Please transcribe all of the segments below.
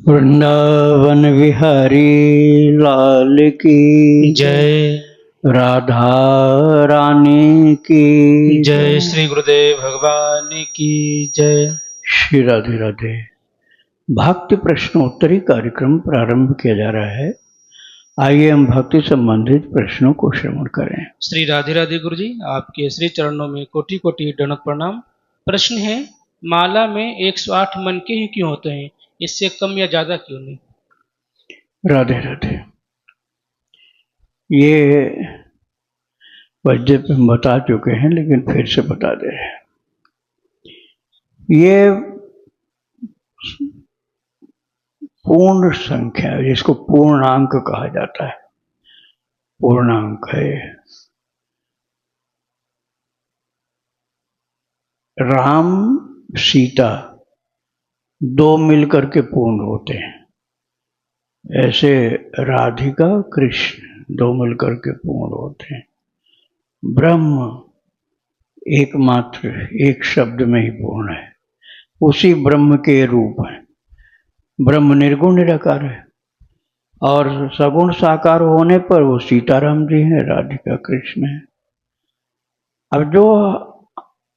वृंदावन विहारी लाल की जय। राधा रानी की जय। श्री गुरुदेव भगवान की जय। श्री राधे राधे। भक्ति प्रश्नोत्तरी कार्यक्रम प्रारंभ किया जा रहा है। आइए हम भक्ति संबंधित प्रश्नों को श्रवण करें। श्री राधे राधे गुरु जी, आपके श्री चरणों में कोटि कोटि दंडवत प्रणाम। प्रश्न है, माला में 108 मन के ही क्यों होते हैं, इससे कम या ज्यादा क्यों नहीं? राधे राधे। ये वैद्य पे हम बता चुके हैं, लेकिन फिर से बता दे रहे हैं। ये पूर्ण संख्या, जिसको पूर्णांक कहा जाता है, पूर्णांक है। राम सीता दो मिलकर के पूर्ण होते हैं, ऐसे राधिका कृष्ण दो मिलकर के पूर्ण होते हैं। ब्रह्म एकमात्र एक शब्द में ही पूर्ण है, उसी ब्रह्म के रूप है। ब्रह्म निर्गुण निराकार है और सगुण साकार होने पर वो सीताराम जी हैं, राधिका कृष्ण है। अब जो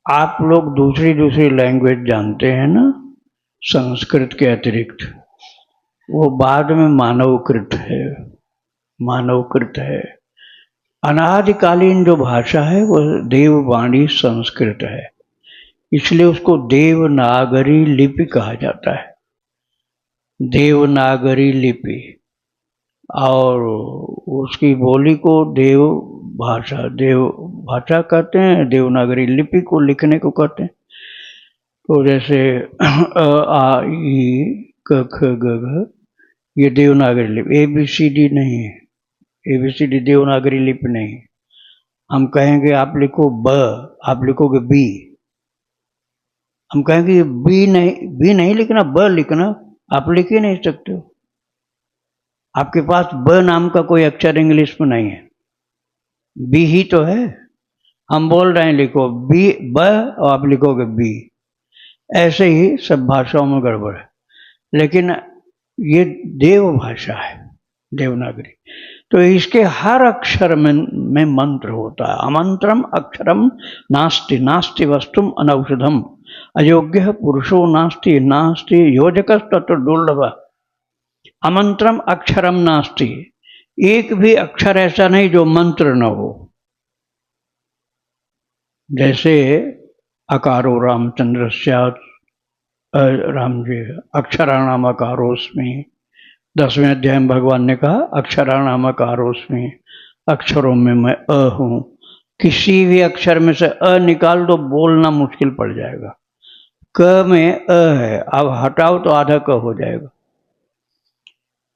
आप लोग दूसरी लैंग्वेज जानते हैं ना, संस्कृत के अतिरिक्त, वो बाद में मानवकृत है, मानवकृत है। अनादिकालीन जो भाषा है वो देववाणी संस्कृत है, इसलिए उसको देवनागरी लिपि कहा जाता है। देवनागरी लिपि, और उसकी बोली को देव भाषा कहते हैं, देवनागरी लिपि को लिखने को कहते हैं। तो जैसे आ ई क ख ग घ, ये देवनागरी लिपि, ABCD नहीं है। ABCD देवनागरी लिपि नहीं। हम कहेंगे आप लिखो ब, आप लिखोगे बी। हम कहेंगे बी नहीं लिखना, ब लिखना, आप लिख ही नहीं सकते हो। आपके पास ब नाम का कोई अक्षर इंग्लिश में नहीं है, बी ही तो है। हम बोल रहे हैं लिखो बी ब, और आप लिखोगे बी। ऐसे ही सब भाषाओं में गड़बड़ है, लेकिन ये देव भाषा है, देवनागरी। तो इसके हर अक्षर में मंत्र होता है। अमंत्रम अक्षरम नास्ति, नास्ति वस्तुम अनौषधम, अयोग्य पुरुषो नास्ति, नास्ति योजक तत्र दुर्लभ। अमंत्रम अक्षरम नास्ति, एक भी अक्षर ऐसा नहीं जो मंत्र न हो। जैसे अकारो रामचंद्र स्यात्, राम जी अक्षराणाम अकारोस्मि, 10वें अध्याय में भगवान ने कहा अक्षराणाम अकारोस्मि, अक्षरों में मैं अ हूं। किसी भी अक्षर में से अ निकाल दो, बोलना मुश्किल पड़ जाएगा। क में अ है, अब हटाओ तो आधा क हो जाएगा।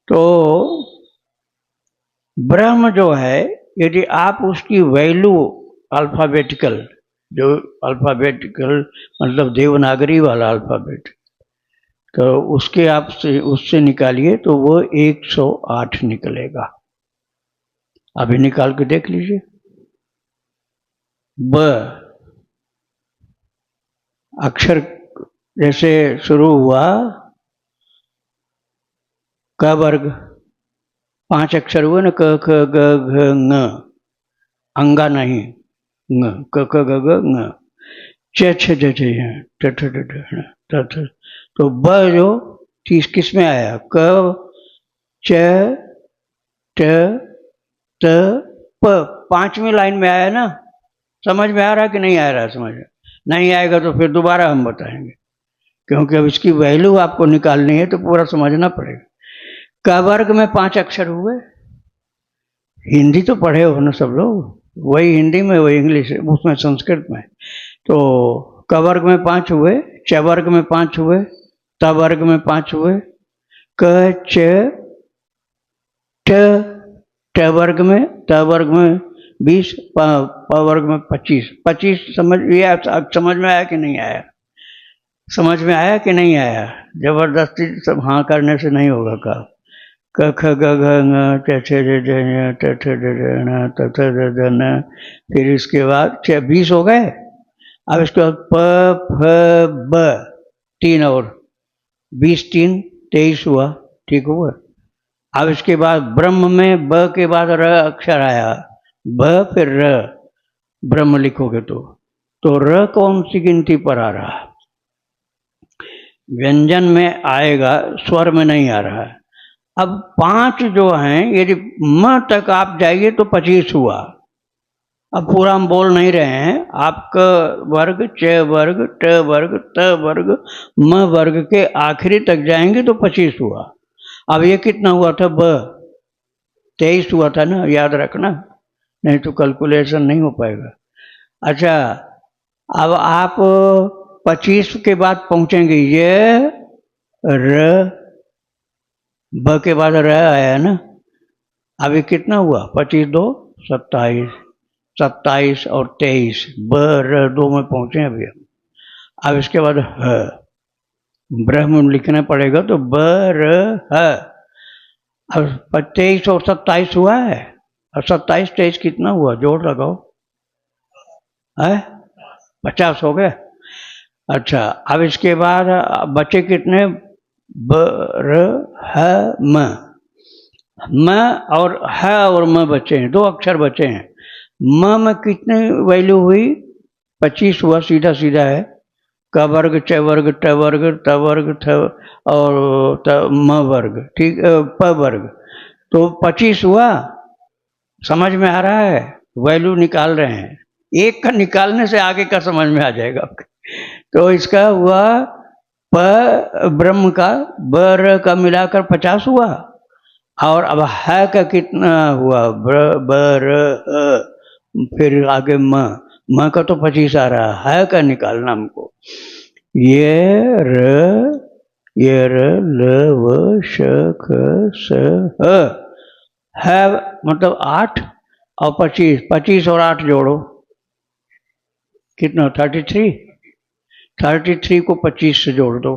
तो ब्रह्म जो है, यदि आप उसकी वैल्यू अल्फाबेटिकल, जो अल्फाबेटिकल मतलब देवनागरी वाला अल्फाबेट, तो उसके आप से उससे निकालिए तो वो 108 निकलेगा। अभी निकाल के देख लीजिए। ब अक्षर जैसे शुरू हुआ, क वर्ग 5 अक्षर हुए ना, क ख ग घ ङ, अंगा नहीं, ङ, क ख ग घ ङ, च छ ज छ ट ठ ड ढ ट ठ। तो ब जो किस में आया, क च ट त प, 5वीं लाइन में आया ना। समझ में आ रहा कि नहीं आ रहा? समझ में नहीं आएगा तो फिर दोबारा हम बताएंगे, क्योंकि अब इसकी वैल्यू आपको निकालनी है तो पूरा समझना पड़ेगा। क वर्ग में 5 अक्षर हुए। हिंदी तो पढ़े हो ना सब लोग, वही हिंदी में वही इंग्लिश उसमें संस्कृत में। तो क वर्ग में 5 हुए, च वर्ग में 5 हुए, त वर्ग में 5 हुए, क च ट वर्ग में, त वर्ग में 20, प वर्ग में 25। समझ में आया कि नहीं आया? समझ में आया कि नहीं आया? जबरदस्ती सब हाँ करने से नहीं होगा काम। क ख ग घ ङ च छ ज ज ञ ट ठ ड ढ ण त थ द ध न। फिर इसके बाद 20 हो गए। अब इसके बाद प फ ब 3 और 20 3 23 हुआ। ठीक हुआ। अब इसके बाद ब्रह्म में ब के बाद र अक्षर आया, ब फिर र, ब्रह्म लिखोगे तो र कौन सी गिनती पर आ रहा है? व्यंजन में आएगा, स्वर में नहीं आ रहा है। अब 5 जो हैं, यदि म तक आप जाइए तो 25 हुआ। अब पूरा हम बोल नहीं रहे हैं, आप क वर्ग, च वर्ग, ट वर्ग, त वर्ग, म वर्ग के आखिरी तक जाएंगे तो 25 हुआ। अब ये कितना हुआ था? ब 23 हुआ था ना, याद रखना, नहीं तो कैलकुलेशन नहीं हो पाएगा। अच्छा, अब आप 25 के बाद पहुंचेंगे, ये र, ब के बाद र आया ना। अभी कितना हुआ? 25 2 27, 27 और 23, ब र 2 में पहुंचे अभी हम। अब इसके बाद ह, ब्रह्म लिखना पड़ेगा तो ब र ह। अब 23 और 27 हुआ है, और 27 23 कितना हुआ? जोड़ लगाओ, है 50 हो गए। अच्छा, अब इसके बाद बचे कितने? ब र ह म, म और ह और म बचे हैं, 2 अक्षर बचे हैं। म में कितने वैल्यू हुई? 25 हुआ, सीधा सीधा है। क वर्ग, च वर्ग, ट वर्ग, त वर्ग, थ और म वर्ग, ठीक, प वर्ग, तो 25 हुआ। समझ में आ रहा है? वैल्यू निकाल रहे हैं, एक का निकालने से आगे का समझ में आ जाएगा आपके। तो इसका हुआ प, ब्रह्म का ब र का मिलाकर 50 हुआ। और अब है का कितना हुआ? ब र ह, फिर आगे म का तो 25 आ रहा है का निकालना हमको। ये र ल व श ख स ह, है मतलब 8 और 25, 25 और 8 जोड़ो, कितना? 33, 33 को 25 से जोड़ दो,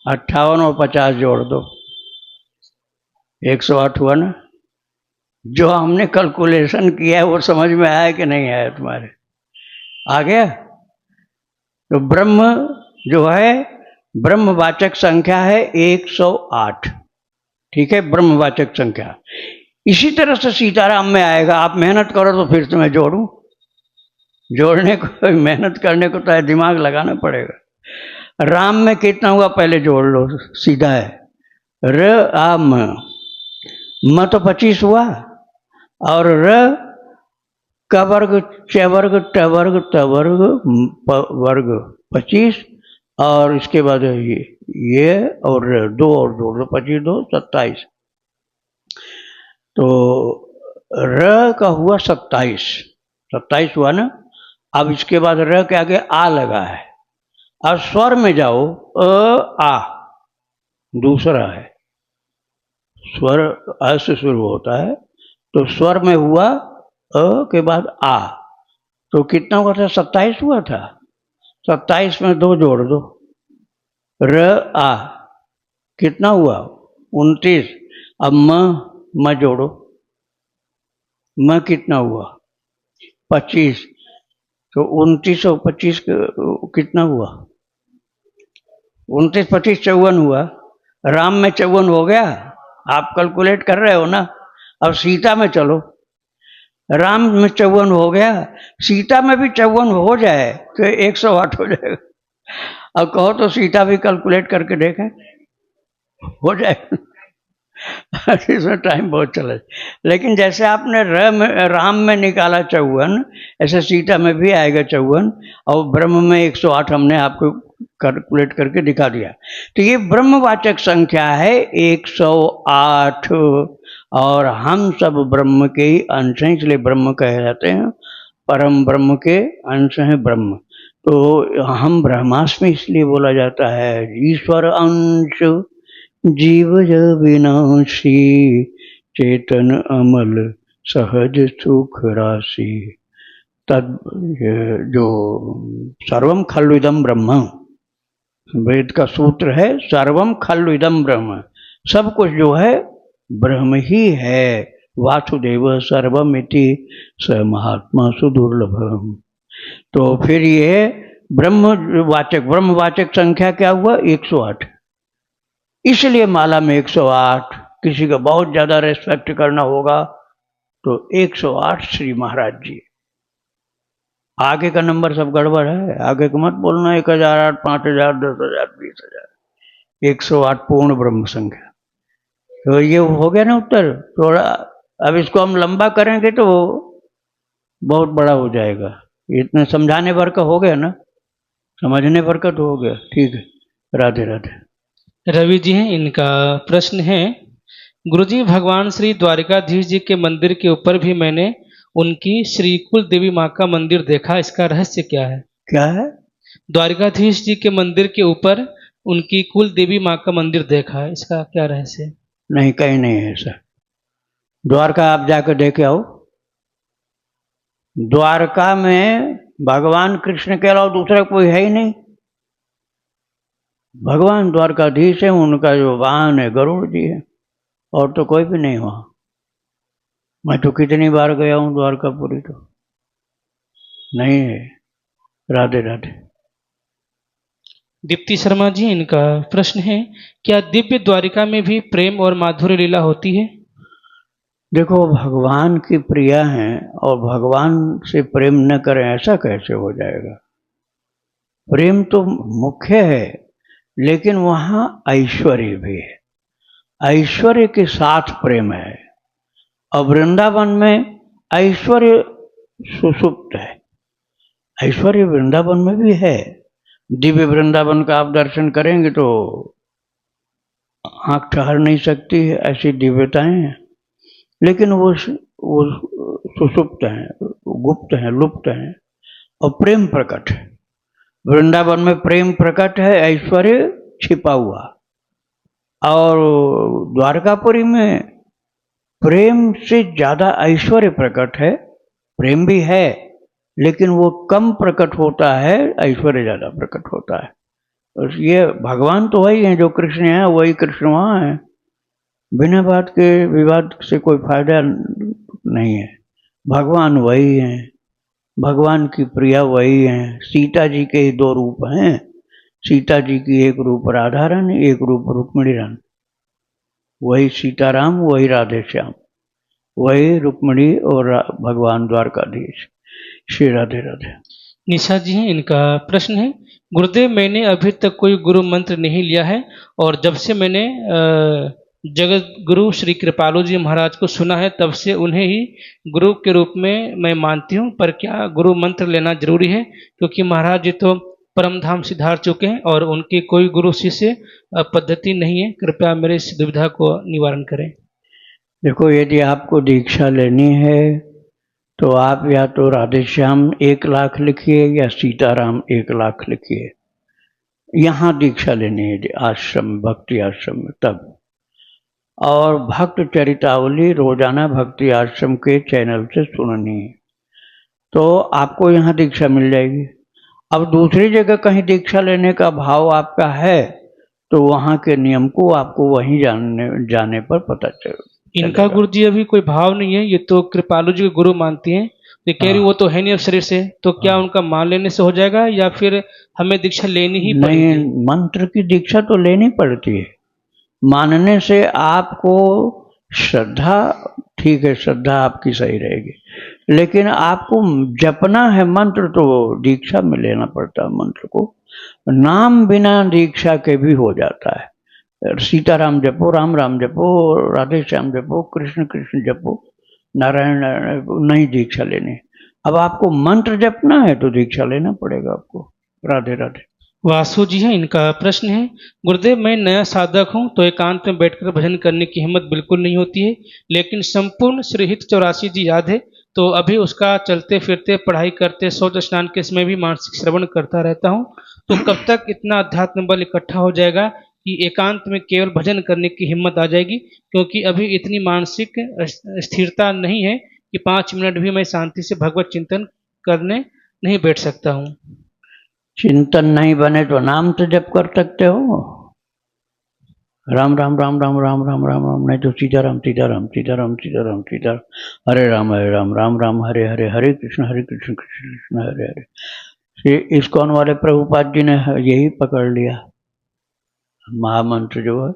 58 और 50 जोड़ दो, 108 हुआ ना। जो हमने कैलकुलेशन किया है वो समझ में आया कि नहीं आया तुम्हारे? आ गया? तो ब्रह्म जो है, ब्रह्मवाचक संख्या है 108, ठीक है, ब्रह्मवाचक संख्या। इसी तरह से सीताराम में आएगा। आप मेहनत करो तो फिर से मैं जोड़ूं, जोड़ने को, मेहनत करने को तो दिमाग लगाना पड़ेगा। राम में कितना हुआ? पहले जोड़ लो, सीधा है, र आ म तो 25 हुआ, और र का वर्ग, च वर्ग, ट वर्ग, त वर्ग, प वर्ग 25, और इसके बाद ये और 2 और जोड़ दो, 25 2 27, तो र का हुआ 27, 27 हुआ ना। अब इसके बाद र के आगे आ लगा है। अब स्वर में जाओ, आ दूसरा है, स्वर अ से शुरू होता है, तो स्वर में हुआ अ के बाद आ, तो कितना हुआ था? 27 हुआ था। 27 में 2 जोड़ दो, र आ, कितना हुआ? 29। अब म जोड़ो, म कितना हुआ? 25, तो 29 और 25 कितना हुआ? 29 25 54 हुआ। राम में 54 हो गया, आप कैलकुलेट कर रहे हो ना। अब सीता में चलो, राम में 54 हो गया, सीता में भी 54 हो जाए तो 108 हो जाएगा। अब कहो तो सीता भी कैलकुलेट करके देखें, हो जाए। इसमें टाइम बहुत चला, लेकिन जैसे आपने राम में निकाला 54, ऐसे सीता में भी आएगा 54, और ब्रह्म में 108 हमने आपको कैलकुलेट करके दिखा दिया। तो ये ब्रह्मवाचक संख्या है 108, और हम सब ब्रह्म के ही अंश हैं, इसलिए ब्रह्म कहे जाते हैं। परम ब्रह्म के अंश हैं ब्रह्म। तो हम ब्रह्मास्मि इसलिए बोला जाता है, ईश्वर अंश जीव विनाशी, चेतन अमल सहज सुख राशि। तद जो सर्वम खलु इदम ब्रह्म, वेद का सूत्र है, सर्वम खलु इदम ब्रह्म, सब कुछ जो है ब्रह्म ही है। वासुदेव सर्वमिति स महात्मा सुदुर्लभम। तो फिर ये ब्रह्मवाचक संख्या क्या हुआ? 108। इसलिए माला में 108, किसी का बहुत ज्यादा रेस्पेक्ट करना होगा तो 108 श्री महाराज जी। आगे का नंबर सब गड़बड़ है, आगे को मत बोलना 1008, 5000, 10,000, 20,000। 108 पूर्ण ब्रह्म संख्या। तो ये हो गया ना उत्तर। थोड़ा अब इसको हम लंबा करेंगे तो बहुत बड़ा हो जाएगा। इतने समझाने भर का हो गया ना, समझने भर का तो हो गया। ठीक है, राधे राधे। रवि जी हैं, इनका प्रश्न है, गुरुजी भगवान श्री द्वारिकाधीश जी के मंदिर के ऊपर भी मैंने उनकी श्री कुल देवी माँ का मंदिर देखा, इसका रहस्य क्या है? क्या है? द्वारिकाधीश जी के मंदिर के ऊपर उनकी कुल देवी माँ का मंदिर देखा है, इसका क्या रहस्य है? नहीं, कहीं नहीं है ऐसा। द्वारका आप जाकर देखे आओ। द्वारका में भगवान कृष्ण के अलावा दूसरा कोई है ही नहीं। भगवान द्वारकाधीश है, उनका जो वाहन है गरुड़ जी है, और तो कोई भी नहीं वहां। मैं तो कितनी बार गया हूं द्वारकापुरी, तो नहीं है। राधे राधे। दीप्ति शर्मा जी, इनका प्रश्न है, क्या दिव्य द्वारिका में भी प्रेम और माधुर्य लीला होती है? देखो, भगवान की प्रिया हैं और भगवान से प्रेम न करें ऐसा कैसे हो जाएगा? प्रेम तो मुख्य है, लेकिन वहां ऐश्वर्य भी है। ऐश्वर्य के साथ प्रेम है। और वृंदावन में ऐश्वर्य सुसुप्त है। ऐश्वर्य वृंदावन में भी है। दिव्य वृंदावन का आप दर्शन करेंगे तो आंख ठहर नहीं सकती है, ऐसी दिव्यताएं हैं। लेकिन वो सुसुप्त हैं, गुप्त हैं, लुप्त हैं। और प्रेम प्रकट है। वृंदावन में प्रेम प्रकट है, ऐश्वर्य छिपा हुआ। और द्वारकापुरी में प्रेम से ज्यादा ऐश्वर्य प्रकट है। प्रेम भी है, लेकिन वो कम प्रकट होता है, ऐश्वर्य ज्यादा प्रकट होता है। और ये भगवान तो वही है, जो कृष्ण है वही कृष्ण वहां है। बिना बात के विवाद से कोई फायदा नहीं है। भगवान वही है, भगवान की प्रिया वही है। सीता जी के ही दो रूप हैं। सीता जी की एक रूप राधा रानी, एक रूप रुक्मिणी रानी। वही सीताराम, वही राधे श्याम, वही रुक्मिणी और भगवान द्वारकाधीश। श्री राधे राधे। निशा जी हैं, इनका प्रश्न है, गुरुदेव मैंने अभी तक कोई गुरु मंत्र नहीं लिया है, और जब से मैंने जगत गुरु श्री कृपालु जी महाराज को सुना है तब से उन्हें ही गुरु के रूप में मैं मानती हूँ। पर क्या गुरु मंत्र लेना जरूरी है? क्योंकि महाराज जी तो परम धाम सिधार चुके हैं और उनकी कोई गुरु शिष्य पद्धति नहीं है। कृपया मेरे इस दुविधा को निवारण करें। देखो, यदि आपको दीक्षा लेनी है तो आप या तो राधेश्याम 1,00,000 लिखिए या सीताराम 1,00,000 लिखिए। यहाँ दीक्षा लेनी है आश्रम, भक्ति आश्रम में, तब। और भक्त चरितावली रोजाना भक्ति आश्रम के चैनल से सुननी है, तो आपको यहाँ दीक्षा मिल जाएगी। अब दूसरी जगह कहीं दीक्षा लेने का भाव आपका है तो वहाँ के नियम को आपको वहीं जाने पर पता चलेगा। इनका गुरु जी अभी कोई भाव नहीं है, ये तो कृपालु जी के गुरु मानती हैं। ये कह रही वो तो है नहीं अब शरीर से, तो क्या उनका मान लेने से हो जाएगा या फिर हमें दीक्षा लेनी ही पड़ेगी? नहीं, मंत्र की दीक्षा तो लेनी पड़ती है। मानने से आपको श्रद्धा, ठीक है, श्रद्धा आपकी सही रहेगी, लेकिन आपको जपना है मंत्र तो दीक्षा में लेना पड़ता है मंत्र को। नाम बिना दीक्षा के भी हो जाता है। सीताराम जपो, राम राम जपो, राधे श्याम जपो, कृष्ण कृष्ण जपो, नारायण नारायण, नहीं दीक्षा लेनी। अब आपको मंत्र जपना है तो दीक्षा लेना पड़ेगा आपको। राधे राधे। वासु जी हैं, इनका प्रश्न है, गुरुदेव मैं नया साधक हूं तो एकांत में बैठकर भजन करने की हिम्मत बिल्कुल नहीं होती है, लेकिन संपूर्ण श्रीहित 84 जी याद है, तो अभी उसका चलते फिरते, पढ़ाई करते, शौच स्नान के समय भी मानसिक श्रवण करता रहता हूं। तो कब तक इतना अध्यात्म बल इकट्ठा हो जाएगा कि एकांत में केवल भजन करने की हिम्मत आ जाएगी? क्योंकि अभी इतनी मानसिक स्थिरता नहीं है कि 5 मिनट भी मैं शांति से भगवत चिंतन करने नहीं बैठ सकता हूँ। चिंतन नहीं बने तो नाम तो जप कर सकते हो। राम राम राम राम राम राम राम राम, नहीं तो सीताराम सीताराम सीताराम सीताराम सीताराम, हरे राम राम राम हरे हरे, हरे कृष्ण कृष्ण कृष्ण हरे हरे। श्री इस्कॉन वाले प्रभुपाद जी ने यही पकड़ लिया, महामंत्र जो है।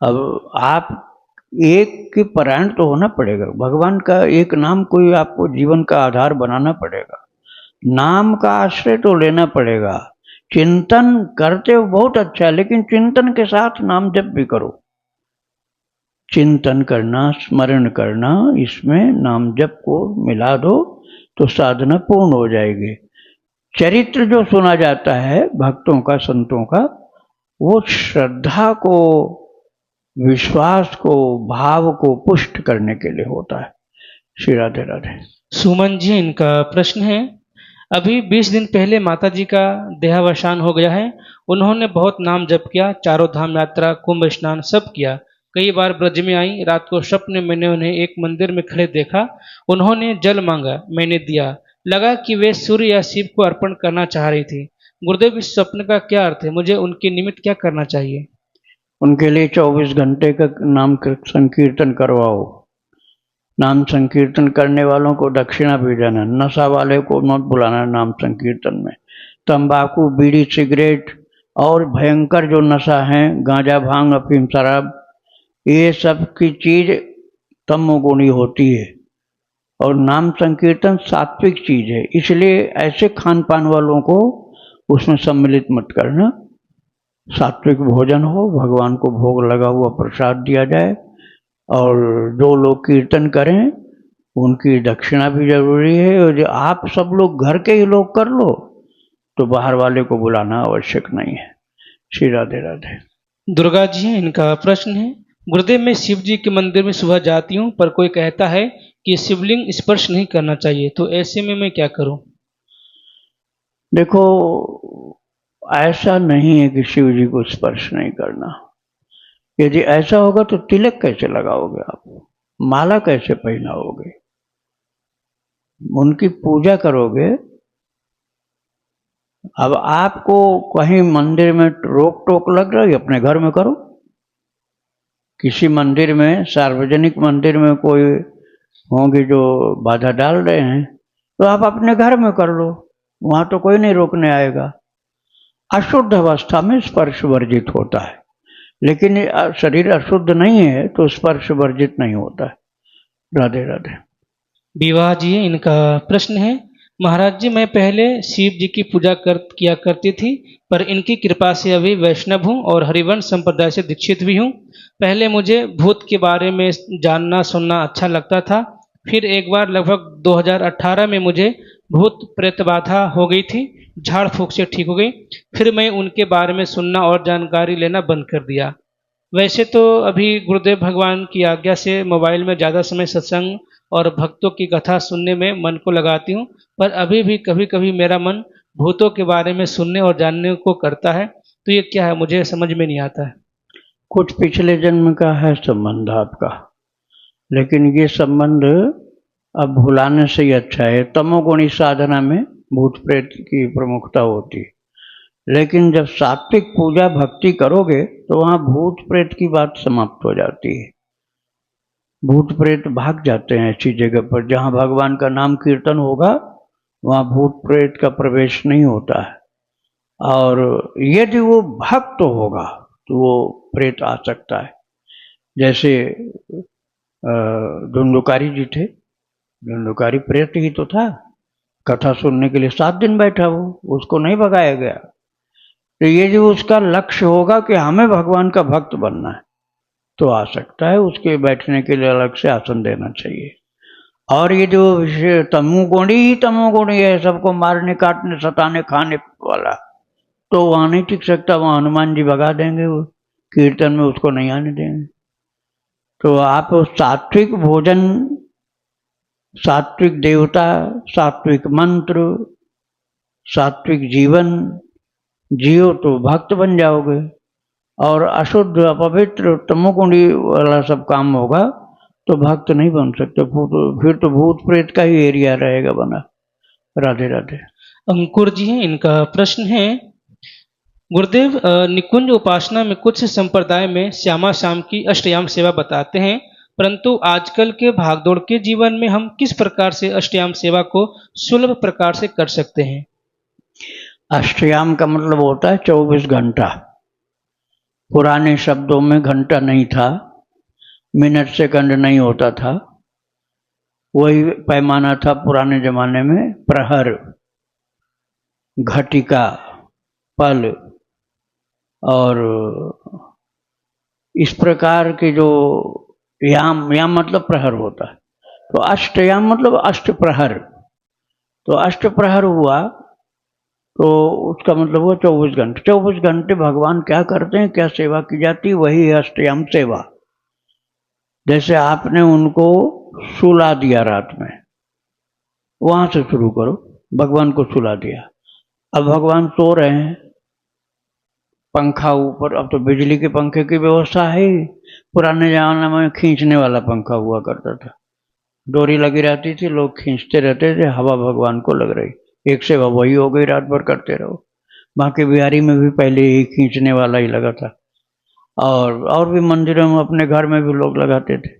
अब आप एक के परायण तो होना पड़ेगा, भगवान का एक नाम कोई आपको जीवन का आधार बनाना पड़ेगा, नाम का आश्रय तो लेना पड़ेगा। चिंतन करते हो बहुत अच्छा है, लेकिन चिंतन के साथ नाम जप भी करो। चिंतन करना, स्मरण करना, इसमें नाम जप को मिला दो तो साधना पूर्ण हो जाएगी। चरित्र जो सुना जाता है भक्तों का, संतों का, वो श्रद्धा को, विश्वास को, भाव को पुष्ट करने के लिए होता है। श्री राधे राधे। सुमन जी, इनका प्रश्न है, अभी 20 दिन पहले माता जी का देहावसान हो गया है। उन्होंने बहुत नाम जप किया, चारों धाम यात्रा, कुंभ स्नान सब किया। कई बार ब्रज में आई। रात को स्वप्न में मैंने उन्हें एक मंदिर में खड़े देखा। उन्होंने जल मांगा, मैंने दिया। लगा कि वे सूर्य या शिव को अर्पण करना चाह रही थी। गुरुदेव, इस स्वप्न का क्या अर्थ है? मुझे उनके निमित्त क्या करना चाहिए? उनके लिए 24 घंटे का नाम संकीर्तन करवाओ। नाम संकीर्तन करने वालों को दक्षिणा भी देना। नशा वाले को मत बुलाना नाम संकीर्तन में। तंबाकू, बीड़ी, सिगरेट और भयंकर जो नशा है, गांजा, भांग, अफीम, शराब, ये सब की चीज तमोगुणी होती है। और नाम संकीर्तन सात्विक चीज है, इसलिए ऐसे खान पान वालों को उसमें सम्मिलित मत करना। सात्विक भोजन हो, भगवान को भोग लगा हुआ प्रसाद दिया जाए, और जो लोग कीर्तन करें उनकी दक्षिणा भी जरूरी है। और जो आप सब लोग घर के ही लोग कर लो तो बाहर वाले को बुलाना आवश्यक नहीं है। श्री राधे राधे। दुर्गा जी हैं, इनका प्रश्न है, गुरुदेव, मैं शिव जी के मंदिर में सुबह जाती हूँ, पर कोई कहता है कि शिवलिंग स्पर्श नहीं करना चाहिए, तो ऐसे में मैं क्या करूं? देखो, ऐसा नहीं है कि शिव जी को स्पर्श नहीं करना। यदि ऐसा होगा तो तिलक कैसे लगाओगे आप, माला कैसे पहनाओगे, उनकी पूजा करोगे। अब आपको कहीं मंदिर में रोक टोक लग रही है, अपने घर में करो। किसी मंदिर में, सार्वजनिक मंदिर में कोई होंगे जो बाधा डाल रहे हैं, तो आप अपने घर में कर लो, वहां तो कोई नहीं रोकने आएगा। अशुद्ध अवस्था में स्पर्श वर्जित होता है, लेकिन शरीर अशुद्ध नहीं है तो स्पर्श वर्जित नहीं होता है। राधे राधे। विवाह जी हैं, इनका प्रश्न है, महाराज जी, मैं पहले शिव जी की पूजा किया करती थी, पर इनकी कृपा से अभी वैष्णव हूँ और हरिवंश संप्रदाय से दीक्षित भी हूँ। पहले मुझे भूत के बारे में जानना सुनना अच्छा लगता था। फिर एक बार लगभग 2018 में मुझे भूत प्रेत बाधा हो गई थी, झाड़ फूक से ठीक हो गई। फिर मैं उनके बारे में सुनना और जानकारी लेना बंद कर दिया। वैसे तो अभी गुरुदेव भगवान की आज्ञा से मोबाइल में ज़्यादा समय सत्संग और भक्तों की कथा सुनने में मन को लगाती हूँ, पर अभी भी कभी कभी मेरा मन भूतों के बारे में सुनने और जानने को करता है। तो ये क्या है, मुझे समझ में नहीं आता है। कुछ पिछले जन्म का है संबंध आपका, लेकिन ये संबंध अब भुलाने से ही अच्छा है। तमोगुणी साधना में भूत प्रेत की प्रमुखता होती है, लेकिन जब सात्विक पूजा भक्ति करोगे तो वहां भूत प्रेत की बात समाप्त हो जाती है। भूत प्रेत भाग जाते हैं ऐसी जगह पर जहां भगवान का नाम कीर्तन होगा, वहां भूत प्रेत का प्रवेश नहीं होता है। और यदि वो भक्त होगा तो वो प्रेत आ सकता है। जैसे धुंधुकारी जी थे, धुंधुकारी प्रेत ही तो था। कथा सुनने के लिए 7 दिन बैठा वो, उसको नहीं भगाया गया। तो ये जो उसका लक्ष्य होगा कि हमें भगवान का भक्त बनना है, तो आ सकता है। उसके बैठने के लिए अलग से आसन देना चाहिए। और ये जो तमोगुणी ही तमोगुणी है, सबको मारने, काटने, सताने, खाने वाला, तो वहां नहीं टिक सकता। वहां हनुमान जी भगा देंगे, वो कीर्तन में उसको नहीं आने देंगे। तो आप सात्विक भोजन, सात्विक देवता, सात्विक मंत्र, सात्विक जीवन जियो तो भक्त बन जाओगे। और अशुद्ध, अपवित्र, तमोगुणी वाला सब काम होगा तो भक्त नहीं बन सकते। फिर तो भूत प्रेत का ही एरिया रहेगा बना। राधे राधे। अंकुर जी हैं, इनका प्रश्न है, गुरुदेव, निकुंज उपासना में कुछ संप्रदाय में श्यामा शाम की अष्टयाम सेवा बताते हैं, परंतु आजकल के भागदौड़ के जीवन में हम किस प्रकार से अष्टयाम सेवा को सुलभ प्रकार से कर सकते हैं? अष्टयाम का मतलब होता है 24 घंटा। पुराने शब्दों में घंटा नहीं था, मिनट सेकंड नहीं होता था, वही पैमाना था पुराने जमाने में, प्रहर, घटिका, पल, और इस प्रकार के जो याम, याम मतलब प्रहर होता है, तो अष्टयाम मतलब अष्ट प्रहर। तो अष्ट प्रहर हुआ तो उसका मतलब हुआ 24 घंटे। 24 घंटे भगवान क्या करते हैं, क्या सेवा की जाती है, वही है अष्टयाम सेवा। जैसे आपने उनको सुला दिया रात में, वहां से शुरू करो, भगवान को सुला दिया, अब भगवान सो रहे हैं, पंखा ऊपर, अब तो बिजली के पंखे की व्यवस्था है ही। पुराने जमाने में खींचने वाला पंखा हुआ करता था, डोरी लगी रहती थी, लोग खींचते रहते थे, हवा भगवान को लग रही, एक सेवा वही हो गई, रात भर करते रहो। बाकी बिहारी में भी पहले ही खींचने वाला ही लगा था, और भी मंदिरों में, अपने घर में भी लोग लगाते थे।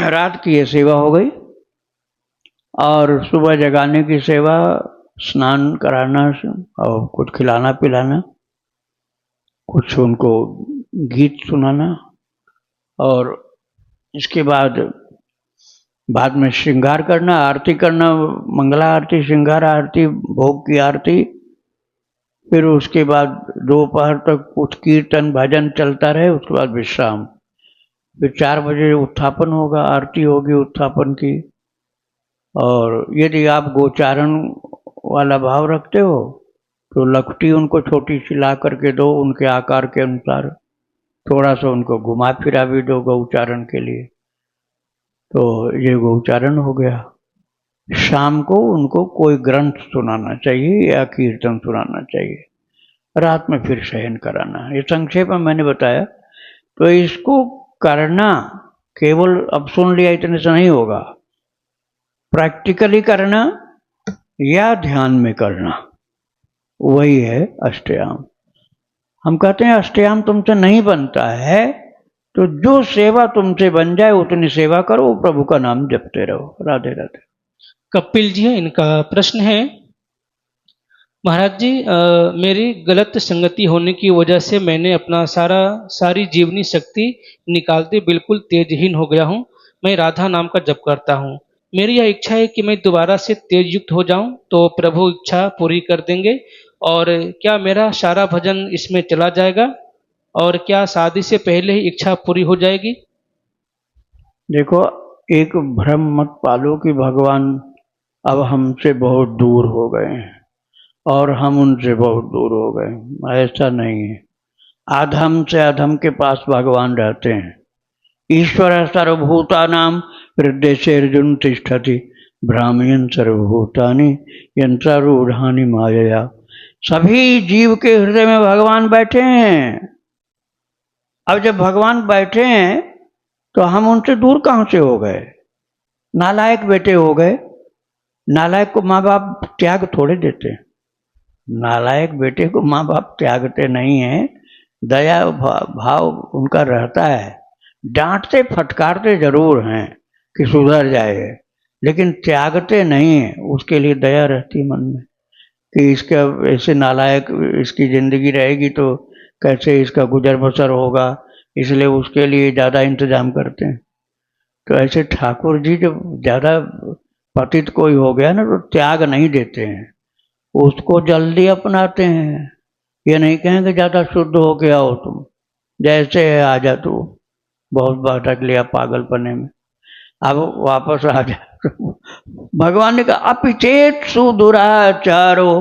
रात की ये सेवा हो गई, और सुबह जगाने की सेवा, स्नान कराना और कुछ खिलाना पिलाना, कुछ उनको गीत सुनाना, और इसके बाद में श्रृंगार करना, आरती करना, मंगला आरती, श्रृंगार आरती, भोग की आरती। फिर उसके बाद दोपहर तक कुछ कीर्तन भजन चलता रहे, उसके बाद विश्राम। फिर 4 बजे उत्थापन होगा, आरती होगी उत्थापन की। और यदि आप गोचारण वाला भाव रखते हो तो लखटी उनको छोटी सी ला करके दो, उनके आकार के अनुसार, थोड़ा सा उनको घुमा फिरा भी दो गौचारण के लिए, तो ये गौचारण हो गया। शाम को उनको कोई ग्रंथ सुनाना चाहिए या कीर्तन सुनाना चाहिए, रात में फिर शयन कराना। ये संक्षेप में मैंने बताया। तो इसको करना केवल अब सुन लिया इतने से नहीं होगा, प्रैक्टिकली करना या ध्यान में करना, वही है अष्टयाम। हम कहते हैं अष्टयाम तुमसे नहीं बनता है, तो जो सेवा तुमसे बन जाए उतनी सेवा करो, प्रभु का नाम जपते रहो। राधे राधे। कपिल जी है, इनका प्रश्न है, महाराज जी मेरी गलत संगति होने की वजह से मैंने अपना सारी जीवनी शक्ति निकालते बिल्कुल तेजहीन हो गया हूँ। मैं राधा नाम का जप करता हूँ। मेरी यह इच्छा है कि मैं दोबारा से तेज युक्त हो जाऊं, तो प्रभु इच्छा पूरी कर देंगे। और क्या मेरा सारा भजन इसमें चला जाएगा, और क्या शादी से पहले ही इच्छा पूरी हो जाएगी? देखो, एक भ्रम मत पालो कि भगवान अब हमसे बहुत दूर हो गए हैं और हम उनसे बहुत दूर हो गए, ऐसा नहीं है। अधम से अधम के पास भगवान रहते हैं। ईश्वर सर्वभूतानां हृदयेर्जुन तिष्ठति भ्रामयन् सर्वभूतानि यंत्रारूढ़ानि मायया। सभी जीव के हृदय में भगवान बैठे हैं। अब जब भगवान बैठे हैं तो हम उनसे दूर कहां से हो गए? नालायक बेटे हो गए। नालायक को माँ बाप त्याग थोड़े देते, नालायक बेटे को माँ बाप त्यागते नहीं है, दया भाव उनका रहता है। डांटते फटकारते जरूर हैं कि सुधर जाए, लेकिन त्यागते नहीं है। उसके लिए दया रहती मन में कि इसका ऐसे नालायक इसकी जिंदगी रहेगी तो कैसे इसका गुजर बसर होगा, इसलिए उसके लिए ज़्यादा इंतजाम करते हैं। तो ऐसे ठाकुर जी जब ज़्यादा पतित कोई हो गया ना, तो त्याग नहीं देते हैं, उसको जल्दी अपनाते हैं। ये नहीं कहेंगे ज़्यादा शुद्ध हो के आओ तुम, जैसे है आ जा तू, बहुत भटक लिया पागलपने में, अब वापस आ जा। भगवान ने कहा अपिचेत सुदुराचारो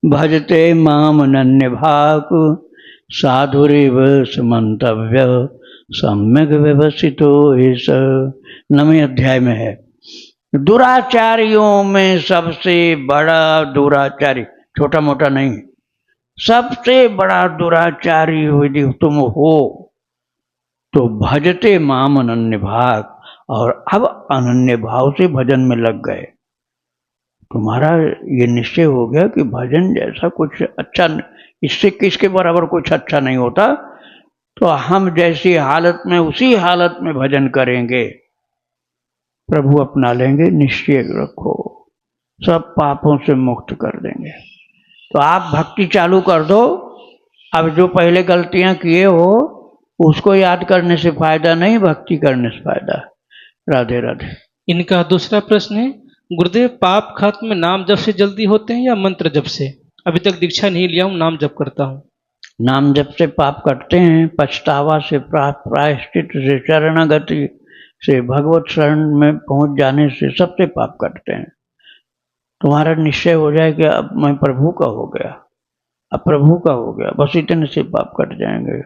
भजते माम अनन्य भाक साधुरेव समन्तव्य सम्यक व्यवस्थितो एष। 9वें अध्याय में है। दुराचारियों में सबसे बड़ा दुराचारी, छोटा मोटा नहीं, सबसे बड़ा दुराचारी यदि तुम हो तो भजते माम अनन्य भाग, और अब अनन्य भाव से भजन में लग गए। तुम्हारा ये निश्चय हो गया कि भजन जैसा कुछ अच्छा, इससे किसके बराबर कुछ अच्छा नहीं होता, तो हम जैसी हालत में उसी हालत में भजन करेंगे, प्रभु अपना लेंगे। निश्चय रखो, सब पापों से मुक्त कर देंगे। तो आप भक्ति चालू कर दो। अब जो पहले गलतियां किए हो उसको याद करने से फायदा नहीं, भक्ति करने से फायदा है। राधे राधे। इनका दूसरा प्रश्न है, गुरुदेव पाप खत्म नाम जप से जल्दी होते हैं या मंत्र जप से? अभी तक दीक्षा नहीं लिया हूँ, नाम जप करता हूँ। नाम जप से पाप कटते हैं, पछतावा से, प्रायश्चित से, शरणागति से, भगवत शरण में पहुंच जाने से सबसे पाप कटते हैं। तुम्हारा निश्चय हो जाए कि अब मैं प्रभु का हो गया, अब प्रभु का हो गया, बस इतने से पाप कट जाएंगे।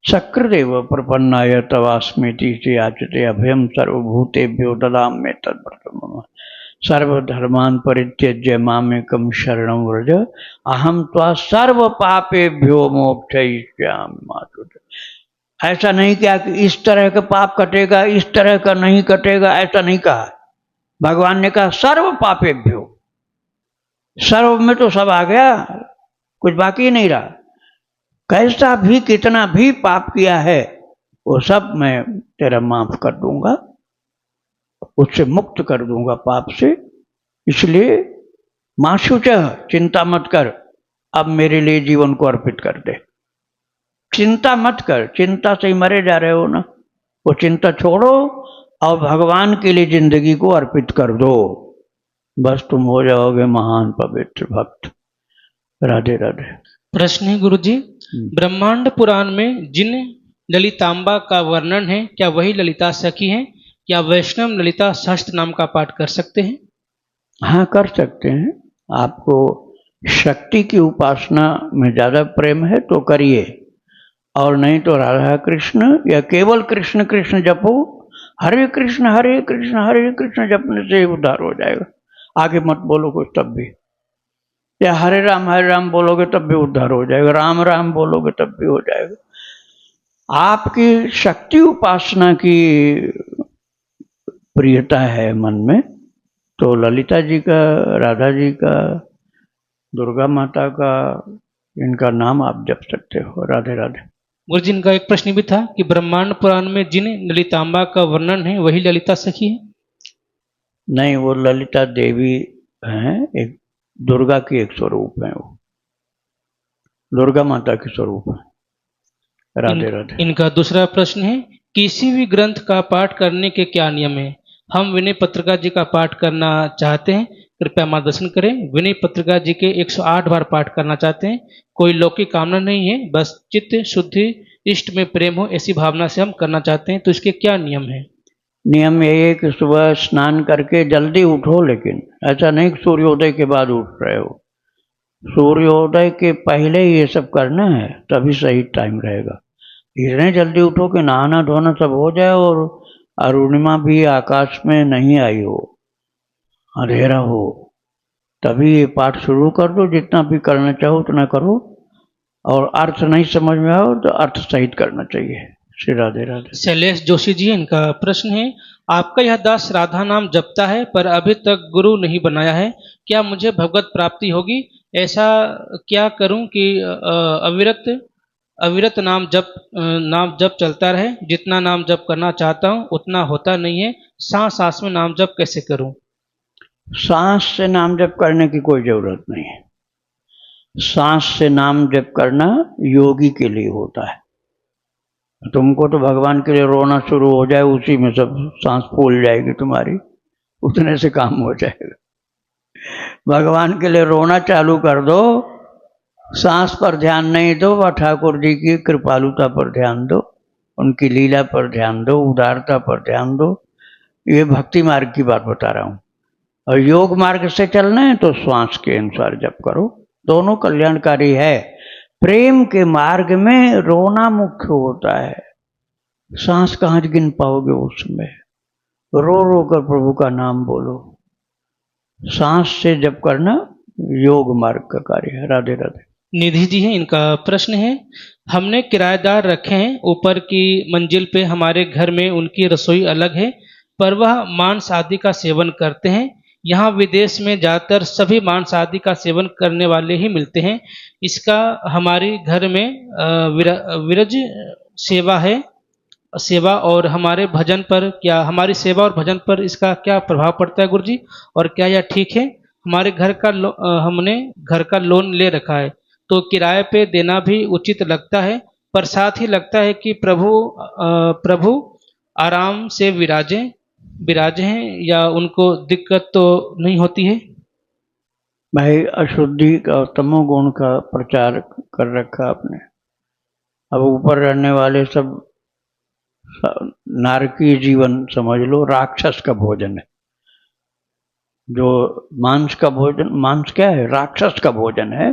शक्रदेव प्रपन्नाय तवास्मीति से याचते अभयम सर्वभूतेभ्यो ददाम्ये तत्प्रथमम् सर्वधर्मान् परित्यज्य मामेकं शरणं व्रज अहम त्वा सर्व पापेभ्यो मोक्षयिष्यामि मा शुचः। ऐसा नहीं किया कि इस तरह का पाप कटेगा, इस तरह का नहीं कटेगा, ऐसा नहीं कहा। भगवान ने कहा सर्व पापेभ्यो, सर्व में तो सब आ गया, कुछ बाकी नहीं रहा। कैसा भी कितना भी पाप किया है वो सब मैं तेरा माफ कर दूंगा, उससे मुक्त कर दूंगा पाप से। इसलिए माशुचः, चिंता मत कर, अब मेरे लिए जीवन को अर्पित कर दे। चिंता मत कर, चिंता से ही मरे जा रहे हो ना, वो चिंता छोड़ो और भगवान के लिए जिंदगी को अर्पित कर दो, बस तुम हो जाओगे महान पवित्र भक्त। राधे राधे। प्रश्न है गुरुजी, ब्रह्मांड पुराण में जिन ललितांबा का वर्णन है क्या वही ललिता सखी हैं? क्या वैष्णव ललिता सहस्त्र नाम का पाठ कर सकते हैं? हाँ, कर सकते हैं। आपको शक्ति की उपासना में ज्यादा प्रेम है तो करिए, और नहीं तो राधा कृष्ण या केवल कृष्ण कृष्ण जपो। हरे कृष्ण हरे कृष्ण जपने से उद्धार हो जाएगा। आगे मत बोलो कुछ तब भी, या हरे राम बोलोगे तब भी उद्धार हो जाएगा, राम राम बोलोगे तब भी हो जाएगा। आपकी शक्ति उपासना की प्रियता है मन में तो ललिता जी का, राधा जी का, दुर्गा माता का, इनका नाम आप जप सकते हो। राधे राधे। गुरु जी, इनका एक प्रश्न भी था कि ब्रह्मांड पुराण में जिन ललितांबा का वर्णन है वही ललिता सखी है? नहीं, वो ललिता देवी हैं, एक दुर्गा की एक स्वरूप है, वो दुर्गा माता के स्वरूप है। राधे राधे। इनका दूसरा प्रश्न है, किसी भी ग्रंथ का पाठ करने के क्या नियम है? हम विनय पत्रिका जी का पाठ करना चाहते हैं, कृपया मार्गदर्शन करें। विनय पत्रिका जी के 108 बार पाठ करना चाहते हैं, कोई लौकिक कामना नहीं है, बस चित्त शुद्धि, इष्ट में प्रेम हो, ऐसी भावना से हम करना चाहते हैं, तो इसके क्या नियम है? नियम यही है कि सुबह स्नान करके जल्दी उठो, लेकिन ऐसा नहीं कि सूर्योदय के बाद उठ रहे हो। सूर्योदय के पहले ये सब करना है, तभी सही टाइम रहेगा। इतने जल्दी उठो कि नहाना धोना सब हो जाए और अरुणिमा भी आकाश में नहीं आई हो, अंधेरा हो, तभी ये पाठ शुरू कर दो। जितना भी करना चाहो उतना करो, और अर्थ नहीं समझ में आओ तो अर्थ सहित करना चाहिए। श्री राधे राधे। शैलेश जोशी जी, इनका प्रश्न है, आपका यह दास राधा नाम जपता है पर अभी तक गुरु नहीं बनाया है, क्या मुझे भगवत प्राप्ति होगी? ऐसा क्या करूं कि अविरत नाम जप चलता रहे? जितना नाम जप करना चाहता हूं उतना होता नहीं है, सांस सांस में नाम जप कैसे करूं? सांस से नाम जप करने की कोई जरूरत नहीं है। सांस से नाम जप करना योगी के लिए होता है। तुमको तो भगवान के लिए रोना शुरू हो जाए, उसी में सब सांस फूल जाएगी तुम्हारी, उतने से काम हो जाएगा। भगवान के लिए रोना चालू कर दो, सांस पर ध्यान नहीं दो, वह ठाकुर जी की कृपालुता पर ध्यान दो, उनकी लीला पर ध्यान दो, उदारता पर ध्यान दो। ये भक्ति मार्ग की बात बता रहा हूँ। और योग मार्ग से चलना है तो श्वास के अनुसार जप करो, दोनों कल्याणकारी है। प्रेम के मार्ग में रोना मुख्य होता है, सांस कहाँ गिन पाओगे उसमें। रो रो कर प्रभु का नाम बोलो, सांस से जप करना योग मार्ग का कार्य है। राधे राधे। निधि जी हैं, इनका प्रश्न है, हमने किराएदार रखे हैं, ऊपर की मंजिल पे हमारे घर में उनकी रसोई अलग है, पर वह मांस आदि का सेवन करते हैं। यहाँ विदेश में ज़्यादातर सभी मांस आदि का सेवन करने वाले ही मिलते हैं। इसका हमारे घर में विरज सेवा और हमारे भजन पर क्या, हमारी सेवा और भजन पर इसका क्या प्रभाव पड़ता है गुरुजी, और क्या यह ठीक है? हमने घर का लोन ले रखा है, तो किराए पे देना भी उचित लगता है, पर साथ ही लगता है कि प्रभु आराम से विराजे हैं, या उनको दिक्कत तो नहीं होती है? भाई अशुद्धि का तमोगुण का प्रचार कर रखा आपने। अब ऊपर रहने वाले सब नारकीय जीवन समझ लो, राक्षस का भोजन है। जो मांस का भोजन, मांस क्या है? राक्षस का भोजन है।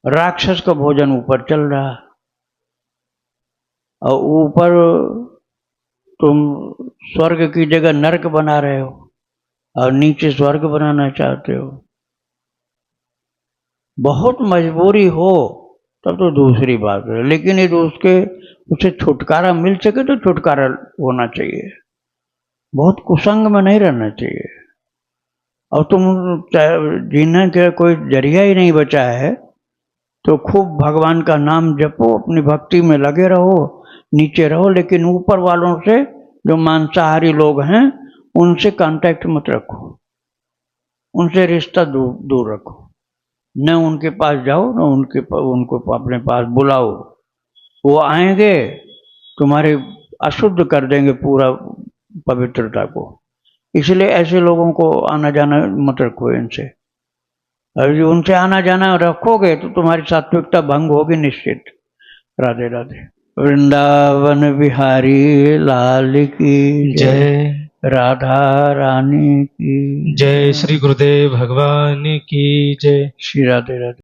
राक्षस का भोजन ऊपर चल रहा है, और ऊपर तुम स्वर्ग की जगह नरक बना रहे हो और नीचे स्वर्ग बनाना चाहते हो। बहुत मजबूरी हो तब तो दूसरी बात है, लेकिन ये उसे छुटकारा मिल सके तो छुटकारा होना चाहिए। बहुत कुसंग में नहीं रहना चाहिए। और तुम जीने का कोई जरिया ही नहीं बचा है तो खूब भगवान का नाम जपो, अपनी भक्ति में लगे रहो, नीचे रहो, लेकिन ऊपर वालों से, जो मांसाहारी लोग हैं, उनसे कांटेक्ट मत रखो, उनसे रिश्ता दूर रखो। न उनके पास जाओ, न उनको अपने पास बुलाओ। वो आएंगे, तुम्हारे अशुद्ध कर देंगे पूरा पवित्रता को। इसलिए ऐसे लोगों को आना जाना मत रखो इनसे। और जो उनसे आना जाना रखोगे तो तुम्हारी सात्विकता भंग होगी निश्चित। राधे राधे। वृंदावन बिहारी लाल की जय। राधा रानी की जय। श्री गुरुदेव भगवान की जय। श्री राधे राधे।